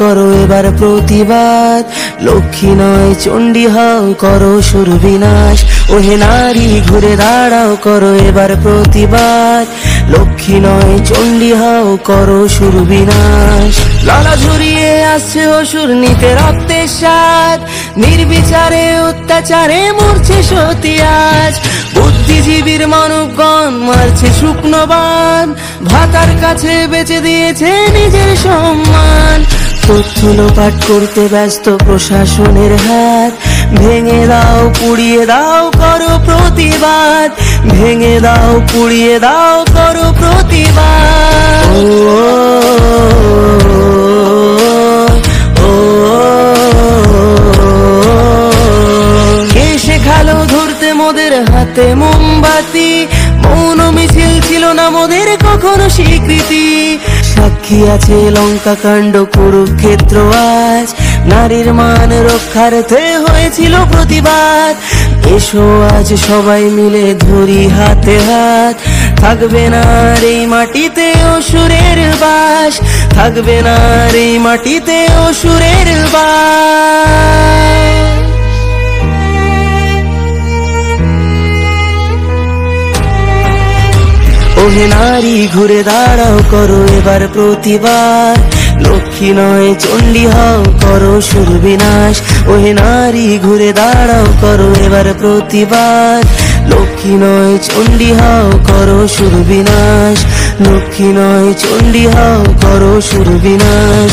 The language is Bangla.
করো এবার প্রতিবাদ, লক্ষ্মী নয় চণ্ডী হও করো সুর বিনাশ। ওহে নারী ঘুরে দাঁড়াও করো এবার প্রতিবাদ, লক্ষ্মী নয় চণ্ডী হও করো সুর বিনাশ। লালা ঝরিয়ে আসছে অসুর নিতে রক্তের স্বাদ, নির্বিচারে অত্যাচারে মরছে সতী আজ। বুদ্ধিজীবীর মানবগণ মারছে শুকনো বান, ভাতার কাছে বেচে দিয়েছে নিজের সম্মান। তথ্য লোপাট করতে ব্যস্ত প্রশাসনের হাত, ভেঙে দাও পুড়িয়ে দাও করো প্রতিবাদ, ভেঙে দাও পুড়িয়ে দাও করো প্রতিবাদ। কে শেখালো ধরতে মোদের হাতে মোমবাতি, মৌন মিছিল ছিল না মোদের কখনো স্বীকৃতি। সাক্ষী আছে লঙ্কা কাণ্ড কুরুক্ষেত্র আজ, নারীর মান রক্ষার্থে হয়েছিল প্রতিবাদ। এসো আজ সবাই মিলে ধরি হাতে হাত, থাকবে না আর এই মাটিতে অসুরের বাস, থাকবে না আর এই মাটিতে অসুরের বাস। ওহে নারী ঘুরে দাঁড়াও করো এবার প্রতিবাদ, লক্ষ্মী নয় চণ্ডী হও করো সুর বিনাশ। ওহে নারী ঘুরে দাঁড়াও করো এবার প্রতিবাদ, লক্ষ্মী নয় চণ্ডী হও করো সুর বিনাশ, লক্ষ্মী নয় চণ্ডী হও করো সুর বিনাশ।